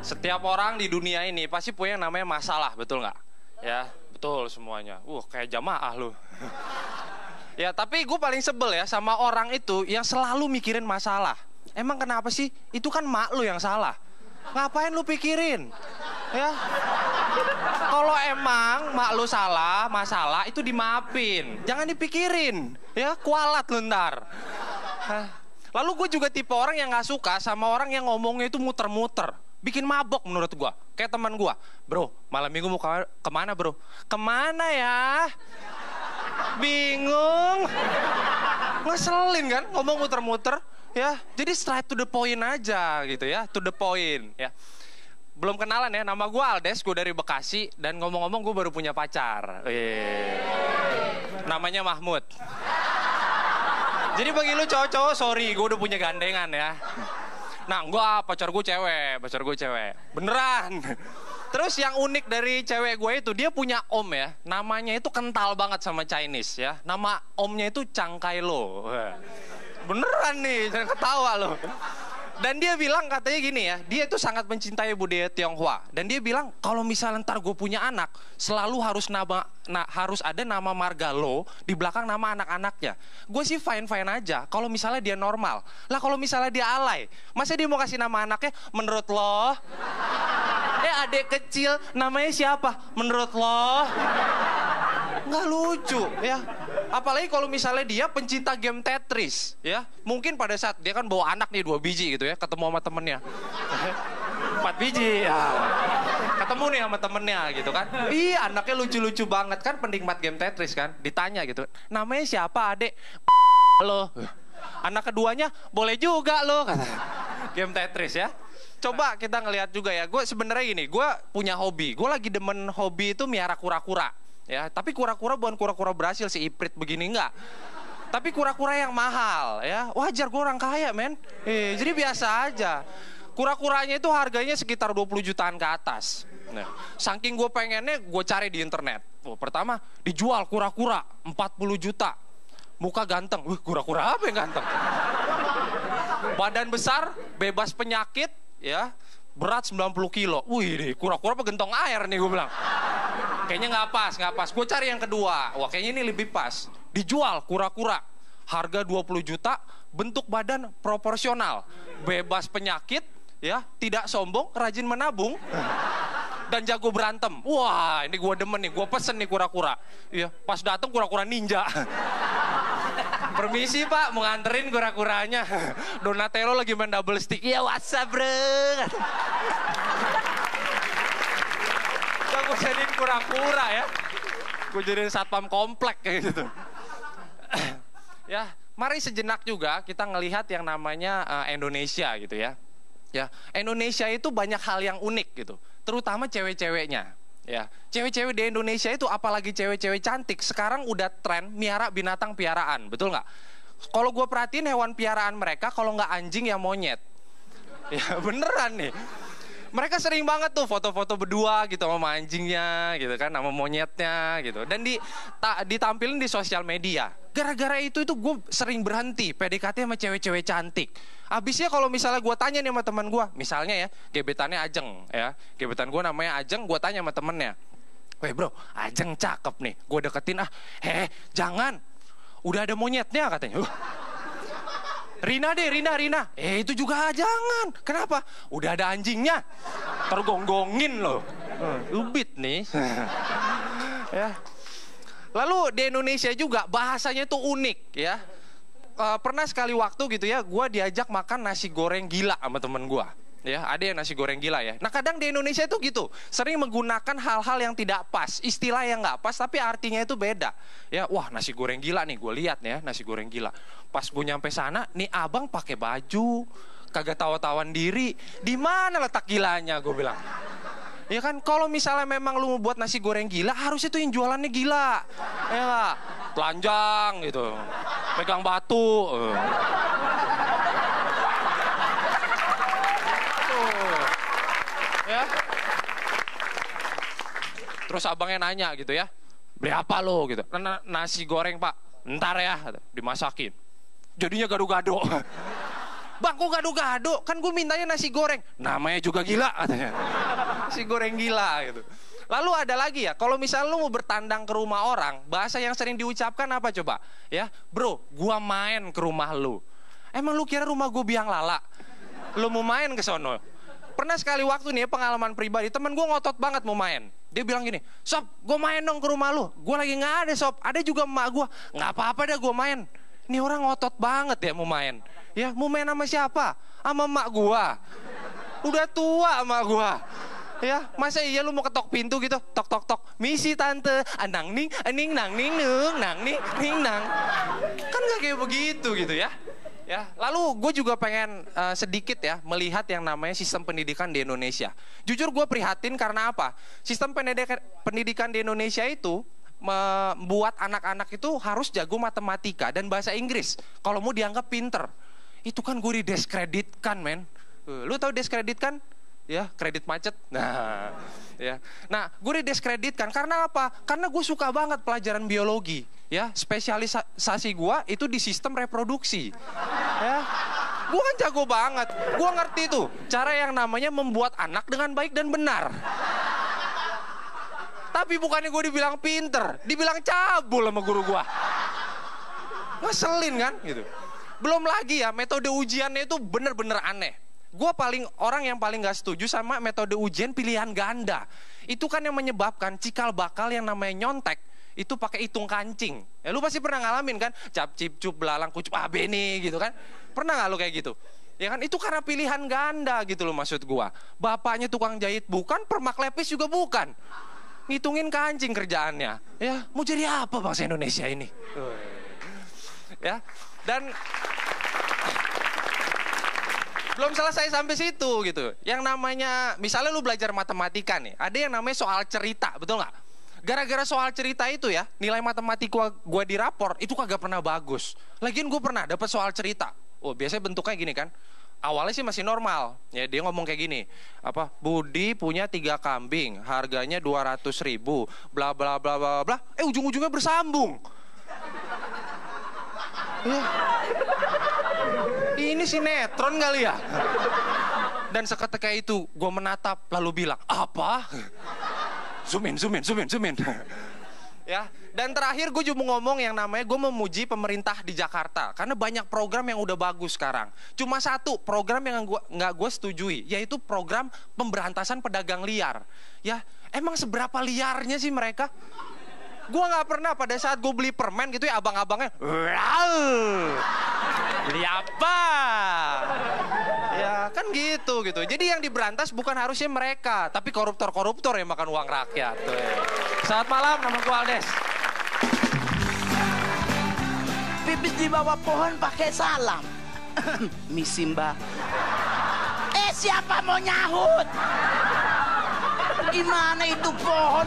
Setiap orang di dunia ini pasti punya yang namanya masalah, betul nggak? Ya, betul semuanya. Kayak jamaah lu. Ya, tapi gue paling sebel ya sama orang itu yang selalu mikirin masalah. Emang kenapa sih? Itu kan mak lu yang salah. Ngapain lu pikirin? Ya. Kalau emang mak lu salah, masalah itu dimaafin. Jangan dipikirin. Ya, kualat lu ntar. Lalu gue juga tipe orang yang gak suka sama orang yang ngomongnya itu muter-muter. Bikin mabok menurut gue. Kayak teman gue. Bro, malam minggu mau kemana bro? Kemana ya? Bingung. Ngeselin kan ngomong muter-muter. Ya, jadi straight to the point aja gitu ya. To the point ya. Belum kenalan ya, nama gue Aldes, gue dari Bekasi. Dan ngomong-ngomong gue baru punya pacar. Namanya Mahmud. Jadi bagi lu cowok-cowok, sorry, gue udah punya gandengan ya. Nah, pacar gue cewek. Beneran. Terus yang unik dari cewek gue itu, dia punya om ya. Namanya itu kental banget sama Chinese ya. Nama omnya itu Chang Kai Lo. Beneran nih, jangan ketawa lo. Dan dia bilang katanya gini ya, dia itu sangat mencintai budaya Tionghoa. Dan dia bilang kalau misalnya ntar gue punya anak, selalu harus harus ada nama marga lo di belakang nama anak-anaknya. Gue sih fine-fine aja kalau misalnya dia normal. Lah kalau misalnya dia alay, masa dia mau kasih nama anaknya menurut lo? Adik kecil namanya siapa? Menurut lo? Nggak lucu ya. Apalagi kalau misalnya dia pencinta game Tetris ya. Mungkin pada saat dia kan bawa anak nih 2 biji gitu ya, ketemu sama temennya 4 biji ya. Ketemu nih sama temennya gitu kan. Anaknya lucu-lucu banget kan, penikmat game Tetris kan. Ditanya gitu, namanya siapa adek? Lo. Anak keduanya boleh juga lo kata. Game Tetris ya. Coba kita ngelihat juga ya. Gue sebenarnya gini, gue punya hobi. Gue lagi demen hobi itu miara kura-kura. Ya, tapi kura-kura bukan kura-kura berhasil si Iprit begini enggak. Tapi kura-kura yang mahal ya. Wajar, gue orang kaya men. Jadi biasa aja. Kura-kuranya itu harganya sekitar 20 jutaan ke atas. Nah, saking gue pengennya, gue cari di internet. Pertama dijual kura-kura 40 juta. Muka ganteng. Kura-kura apa yang ganteng? Badan besar, bebas penyakit ya. Berat 90 kilo. Wih, kura-kura apa gentong air nih gue bilang. Kayaknya nggak pas. Gue cari yang kedua. Wah, kayaknya ini lebih pas. Dijual kura-kura. Harga 20 juta, bentuk badan proporsional. Bebas penyakit, ya, tidak sombong, rajin menabung, dan jago berantem. Wah, ini gue demen nih, gue pesen nih kura-kura. Iya, pas datang kura-kura ninja. Permisi pak, mau nganterin kura-kuranya. Donatello lagi main double stick. Iya, what's up bro? Gue jadiin kura-kura ya. Gue jadiin satpam komplek kayak gitu. Ya, mari sejenak juga kita ngelihat yang namanya Indonesia gitu ya. Ya, Indonesia itu banyak hal yang unik gitu. Terutama cewek-ceweknya. Ya, cewek-cewek di Indonesia itu apalagi cewek-cewek cantik sekarang udah tren miara binatang piaraan, betul nggak? Kalau gue perhatiin hewan piaraan mereka kalau nggak anjing ya monyet. Ya beneran nih. Mereka sering banget tuh foto-foto berdua gitu sama anjingnya gitu kan, sama monyetnya gitu. Dan ditampilin di sosial media. Gara-gara itu gue sering berhenti PDKT sama cewek-cewek cantik. Abisnya kalau misalnya gue tanya nih sama teman gue, misalnya ya, gebetannya Ajeng ya. Gebetan gue namanya Ajeng, gue tanya sama temennya. Weh bro, Ajeng cakep nih. Gue deketin, jangan. Udah ada monyetnya katanya. Rina deh, Rina. Itu juga jangan. Kenapa? Udah ada anjingnya. Tergonggongin loh. Ubit nih. Ya. Lalu di Indonesia juga bahasanya tuh unik ya. Pernah sekali waktu gitu ya, gue diajak makan nasi goreng gila sama temen gue. Ya, ada yang nasi goreng gila ya. Nah kadang di Indonesia itu gitu, sering menggunakan hal-hal yang tidak pas, istilah yang nggak pas, tapi artinya itu beda. Ya, wah nasi goreng gila nih, gue lihat nih ya nasi goreng gila. Pas gue nyampe sana, nih abang pakai baju, kagak tawa-tawan diri. Di mana letak gilanya? Gue bilang. Ya kan, kalau misalnya memang lu mau buat nasi goreng gila, harus itu yang jualannya gila, ya nggak? Telanjang gitu, pegang batu. Ya. Terus abangnya nanya gitu ya, beli apa lo gitu? Nasi goreng pak, ntar ya, dimasakin. Jadinya gado-gado. Bang, kok gado-gado? Kan gue mintanya nasi goreng. Namanya juga gila katanya. Nasi goreng gila gitu. Lalu ada lagi ya, kalau misalnya lu mau bertandang ke rumah orang, bahasa yang sering diucapkan apa coba? Ya, bro, gua main ke rumah lu. Emang lu kira rumah gue biang lala? Lu mau main ke sono? Pernah sekali waktu nih pengalaman pribadi, temen gue ngotot banget mau main. Dia bilang gini, Sob, gue main dong ke rumah lu. Gue lagi nggak ada, Sob. Ada juga emak gue. Nggak apa-apa dah gue main. Ini orang ngotot banget ya mau main. Ya, mau main sama siapa? Sama emak gue. Udah tua emak gue. Ya, masa iya lu mau ketok pintu gitu, tok tok tok, misi tante, anang ning, aning nang ning nung, nang ning ning nang, kan gak kayak begitu gitu ya. Ya, lalu gue juga pengen sedikit ya melihat yang namanya sistem pendidikan di Indonesia. Jujur gue prihatin karena apa? Sistem pendidikan di Indonesia itu membuat anak-anak itu harus jago matematika dan bahasa Inggris. Kalau mau dianggap pinter, itu kan gue didiskreditkan, men. Lu tahu diskreditkan? Ya, kredit macet. Nah, ya. Nah, gue didiskreditkan karena apa? Karena gue suka banget pelajaran biologi. Ya, spesialisasi gue itu di sistem reproduksi. Ya, gue kan jago banget. Gue ngerti tuh cara yang namanya membuat anak dengan baik dan benar. Tapi bukannya gue dibilang pinter, dibilang cabul sama guru gue. Ngeselin kan, gitu. Belum lagi ya, metode ujiannya itu bener-bener aneh. Gue orang yang paling gak setuju sama metode ujian pilihan ganda. Itu kan yang menyebabkan cikal bakal yang namanya nyontek itu pakai hitung kancing. Ya lu pasti pernah ngalamin kan? Cap cip cup belalang kucup abe nih gitu kan? Pernah gak lu kayak gitu? Ya kan itu karena pilihan ganda gitu loh maksud gue. Bapaknya tukang jahit bukan, permak lepis juga bukan. Ngitungin kancing kerjaannya. Ya mau jadi apa bangsa Indonesia ini? Ya, dan belum selesai sampai situ gitu. Yang namanya, misalnya lu belajar matematika nih, ada yang namanya soal cerita, betul nggak? Gara-gara soal cerita itu ya, nilai matematika gue di rapor itu kagak pernah bagus. Lagian gue pernah dapat soal cerita. Oh, biasanya bentuknya gini kan. Awalnya sih masih normal. Ya dia ngomong kayak gini. Apa? Budi punya 3 kambing, harganya 200.000, bla bla bla bla bla. Ujung-ujungnya bersambung. Ya. Ini sinetron kali ya. Dan seketika itu gue menatap lalu bilang, apa? Zoom in. Ya, dan terakhir gue juga mau ngomong yang namanya gue memuji pemerintah di Jakarta karena banyak program yang udah bagus sekarang. Cuma satu program yang nggak gue setujui, yaitu program pemberantasan pedagang liar. Ya, emang seberapa liarnya sih mereka? Gue nggak pernah pada saat gue beli permen gitu ya abang-abangnya, beli apa? Ya kan gitu. Jadi yang diberantas bukan harusnya mereka, tapi koruptor-koruptor yang makan uang rakyat. Tuh, ya. Selamat malam, nama gue Aldes. Pipis di bawah pohon pakai salam. Misi mbak. Siapa mau nyahut? Gimana itu pohon?